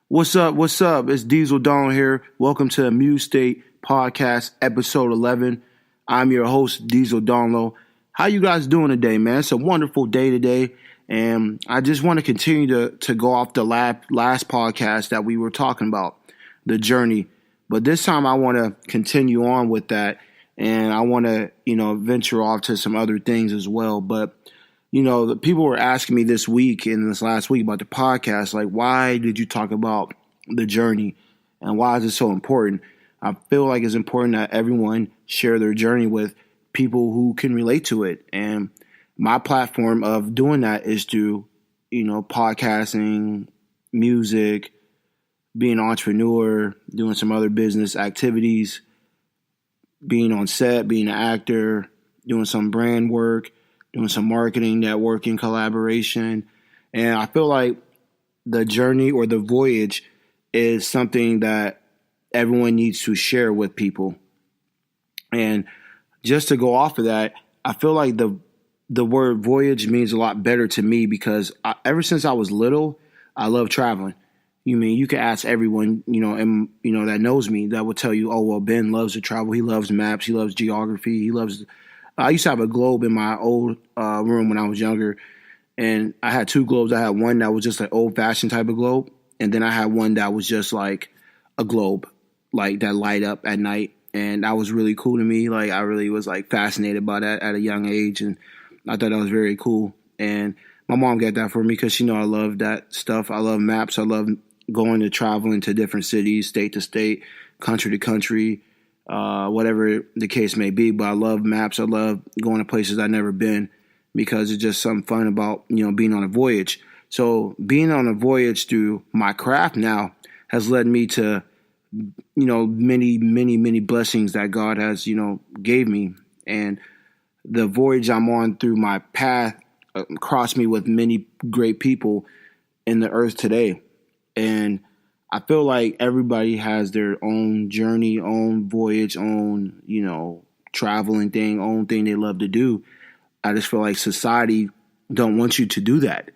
What's up? What's up? It's DieselDonlow here. Welcome to the Muse State Podcast, episode 11. I'm your host, DieselDonlow. How you guys doing today, man? It's a wonderful day today, and I just want to continue to go off the last podcast that we were talking about, the journey. But this time I want to continue on with that, and I want to, venture off to some other things as well. But the people were asking me this last week about the podcast, like, why did you talk about the journey and why is it so important? I feel like it's important that everyone share their journey with people who can relate to it. And my platform of doing that is through, podcasting, music, being an entrepreneur, doing some other business activities, being on set, being an actor, doing some brand work, doing some marketing, networking, collaboration. And I feel like the journey or the voyage is something that everyone needs to share with people. And just to go off of that, I feel like the word voyage means a lot better to me because ever since I was little, I love traveling. You can ask everyone, that knows me that will tell you, oh, well, Ben loves to travel. He loves maps. He loves geography. I used to have a globe in my old room when I was younger, and I had two globes. I had one that was just an old-fashioned type of globe, and then I had one that was just like a globe, like that light up at night, and that was really cool to me. Like I really was like fascinated by that at a young age, and I thought that was very cool. And my mom got that for me because she know I love that stuff. I love maps. I love going to traveling to different cities, state to state, country to country. Whatever the case may be, but I love maps. I love going to places I've never been because it's just something fun about, being on a voyage. So being on a voyage through my craft now has led me to, many, many, many blessings that God has, gave me. And the voyage I'm on through my path crossed me with many great people in the earth today. And I feel like everybody has their own journey, own voyage, own, traveling thing, own thing they love to do. I just feel like society don't want you to do that.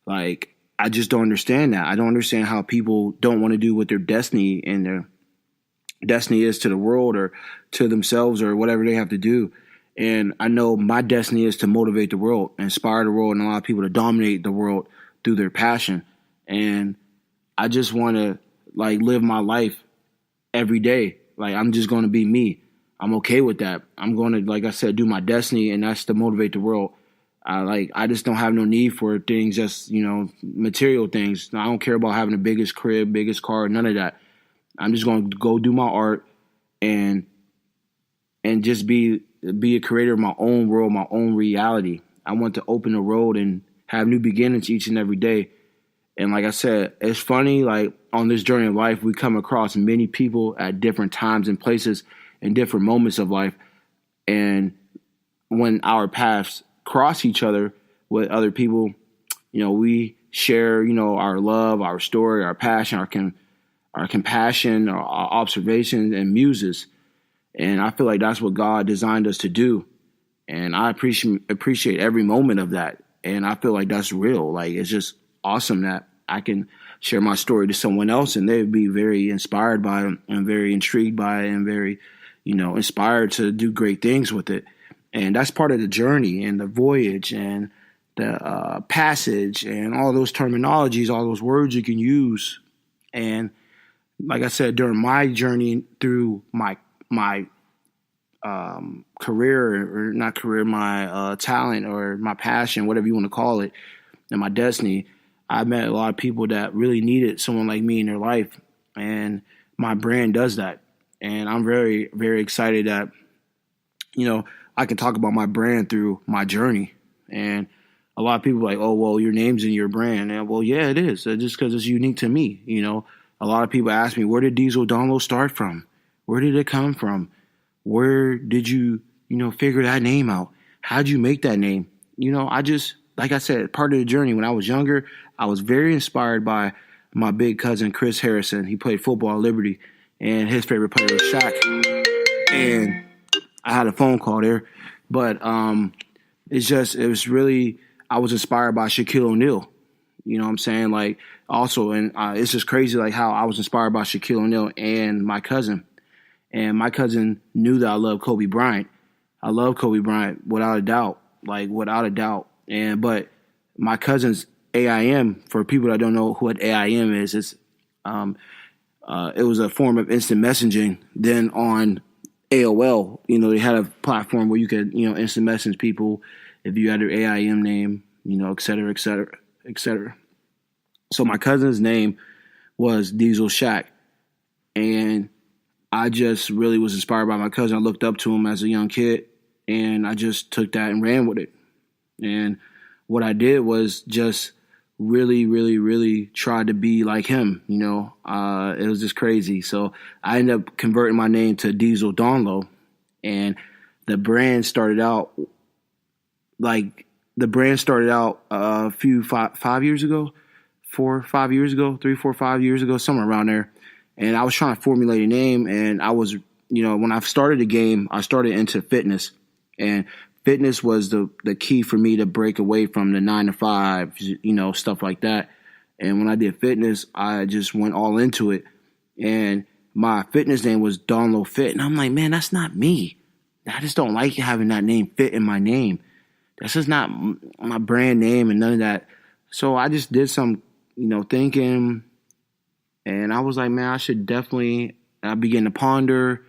Like, I just don't understand that. I don't understand how people don't want to do what their destiny is to the world or to themselves or whatever they have to do. And I know my destiny is to motivate the world, inspire the world, and allow people to dominate the world through their passion. And I just want to live my life every day. Like I'm just going to be me. I'm okay with that. I'm going to, like I said, do my destiny, and that's to motivate the world. I just don't have no need for things, just material things. I don't care about having the biggest crib, biggest car, none of that. I'm just going to go do my art and just be a creator of my own world, my own reality. I want to open the road and have new beginnings each and every day. And like I said, it's funny, like on this journey of life, we come across many people at different times and places and different moments of life. And when our paths cross each other with other people, we share, our love, our story, our passion, our compassion, our observations and muses. And I feel like that's what God designed us to do. And I appreciate every moment of that. And I feel like that's real. Like it's just awesome that I can share my story to someone else and they'd be very inspired by it and very intrigued by it and very, inspired to do great things with it. And that's part of the journey and the voyage and the passage and all those terminologies, all those words you can use. And like I said, during my journey through my career or not career, my talent or my passion, whatever you want to call it, and my destiny, I met a lot of people that really needed someone like me in their life, and my brand does that. And I'm very, very excited that, I can talk about my brand through my journey. And a lot of people are like, oh, well, your name's in your brand. And well, yeah, it is. Just because it's unique to me. A lot of people ask me, where did DieselDonlow start from? Where did it come from? Where did you, figure that name out? How'd you make that name? Like I said, part of the journey, when I was younger, I was very inspired by my big cousin, Chris Harrison. He played football at Liberty, and his favorite player was Shaq. And I had a phone call there. But I was inspired by Shaquille O'Neal. You know what I'm saying? Like also, and it's just crazy like how I was inspired by Shaquille O'Neal and my cousin. And my cousin knew that I loved Kobe Bryant. I love Kobe Bryant without a doubt, like without a doubt. And but my cousin's AIM, for people that don't know what AIM is, it was a form of instant messaging. Then on AOL, they had a platform where you could, instant message people if you had their AIM name, et cetera, et cetera, et cetera. So my cousin's name was Diesel Shack. And I just really was inspired by my cousin. I looked up to him as a young kid, and I just took that and ran with it. And what I did was just really, really, really tried to be like him. It was just crazy. So I ended up converting my name to DieselDonlow, and the brand started out a few 5 years ago, 4 or 5 years ago, 3, 4, 5 years ago, somewhere around there. And I was trying to formulate a name, and I was, when I started the game, I started into fitness, and fitness was the key for me to break away from the 9 to 5, stuff like that. And when I did fitness, I just went all into it. And my fitness name was Donlow Fit. And I'm like, man, that's not me. I just don't like having that name fit in my name. That's just not my brand name and none of that. So I just did some, thinking. And I was like, man, I began to ponder,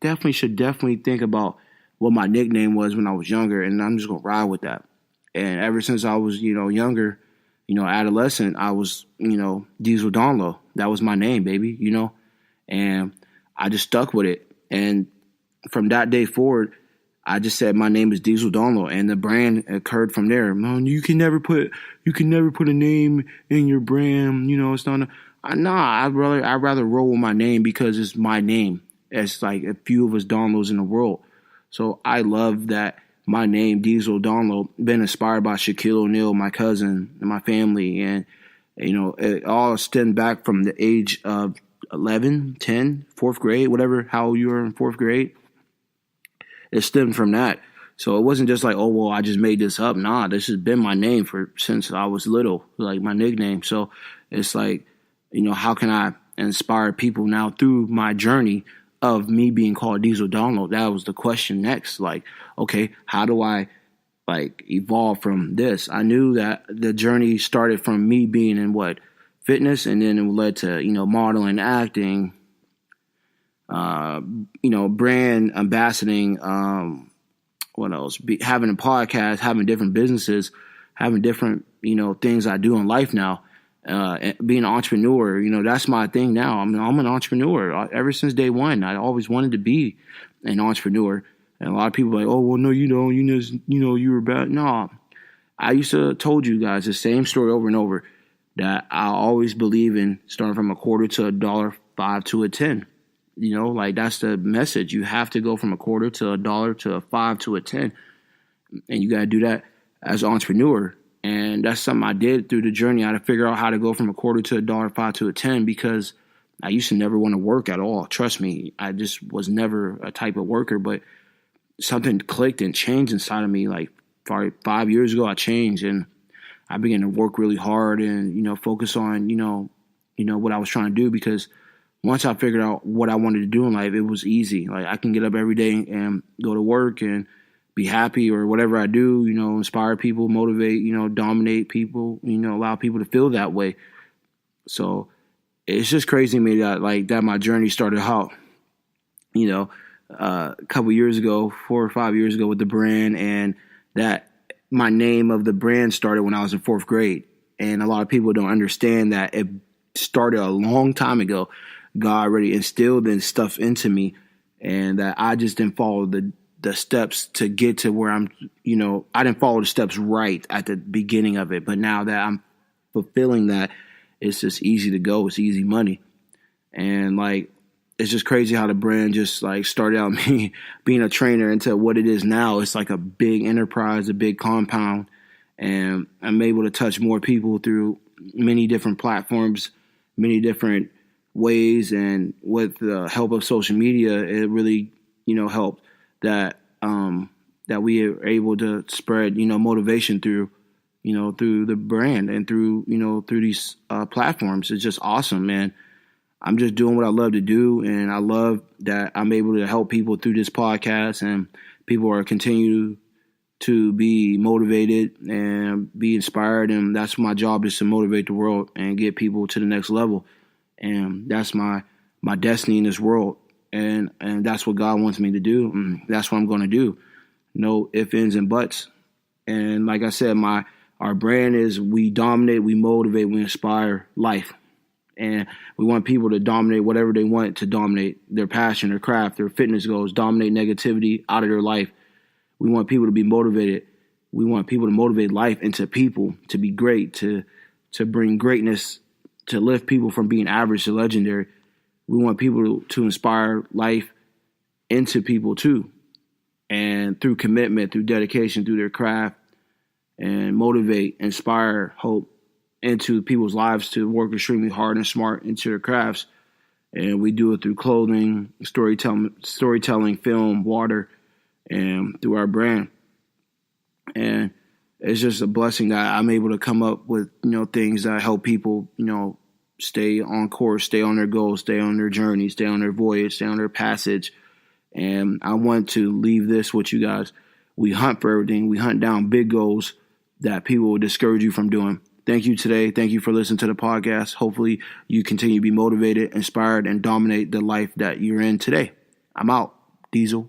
should think about what my nickname was when I was younger, and I'm just going to ride with that. And ever since I was, younger, adolescent, I was, DieselDonlow. That was my name, baby, and I just stuck with it. And from that day forward, I just said my name is DieselDonlow, and the brand occurred from there. Man, you can never put a name in your brand, it's not I'd rather roll with my name because it's my name. It's like a few of us Donlows in the world. So I love that my name, DieselDonlow, been inspired by Shaquille O'Neal, my cousin, and my family. And, it all stemmed back from the age of 11, 10, 4th grade, whatever, how you were in 4th grade. It stemmed from that. So it wasn't just like, oh, well, I just made this up. Nah, this has been my name since I was little, like my nickname. So it's like, how can I inspire people now through my journey of me being called DieselDonlow? That was the question next. Like, okay, how do I evolve from this? I knew that the journey started from me being in fitness, and then it led to, modeling, acting, brand ambassadoring, what else? Having a podcast, having different businesses, having different, things I do in life now. Being an entrepreneur, that's my thing now. I'm an entrepreneur. Ever since day one, I always wanted to be an entrepreneur. And a lot of people are like, oh, well, no, you don't. You were bad. No, I used to told you guys the same story over and over, that I always believe in starting from a quarter to $1, 5 to a 10. That's the message. You have to go from a quarter to $1 to a 5 to a 10. And you got to do that as an entrepreneur. And that's something I did through the journey. I had to figure out how to go from a quarter to $1, 5 to a 10, because I used to never want to work at all. Trust me, I just was never a type of worker, but something clicked and changed inside of me. Like 5 years ago, I changed, and I began to work really hard and, focus on, what I was trying to do, because once I figured out what I wanted to do in life, it was easy. Like I can get up every day and go to work and be happy, or whatever I do, inspire people, motivate, dominate people, allow people to feel that way. So it's just crazy to me that my journey started out, a couple years ago, 4 or 5 years ago with the brand, and that my name of the brand started when I was in 4th grade. And a lot of people don't understand that it started a long time ago. God already instilled and stuff into me, and that I just didn't follow the steps to get to where I'm, I didn't follow the steps right at the beginning of it. But now that I'm fulfilling that, it's just easy to go. It's easy money. And it's just crazy how the brand just started out me being a trainer into what it is now. It's like a big enterprise, a big compound. And I'm able to touch more people through many different platforms, many different ways. And with the help of social media, it really, helped that we are able to spread, motivation through through the brand and through these platforms. It's just awesome, man. I'm just doing what I love to do, and I love that I'm able to help people through this podcast, and people are continue to be motivated and be inspired, and that's my job, is to motivate the world and get people to the next level. And that's my destiny in this world, and that's what God wants me to do, and that's what I'm going to do. No ifs, ands, and buts. And like I said, our brand is we dominate, we motivate, we inspire life. And we want people to dominate whatever they want to dominate, their passion, their craft, their fitness goals, dominate negativity out of their life. We want people to be motivated. We want people to motivate life into people, to be great, to bring greatness, to lift people from being average to legendary. We want people to inspire life into people too. And through commitment, through dedication, through their craft, and motivate, inspire, hope into people's lives to work extremely hard and smart into their crafts. And we do it through clothing, storytelling, film, water, and through our brand. And it's just a blessing that I'm able to come up with, things that help people, stay on course, stay on their goals, stay on their journey, stay on their voyage, stay on their passage. And I want to leave this with you guys. We hunt for everything. We hunt down big goals that people will discourage you from doing. Thank you today. Thank you for listening to the podcast. Hopefully you continue to be motivated, inspired, and dominate the life that you're in today. I'm out. Diesel.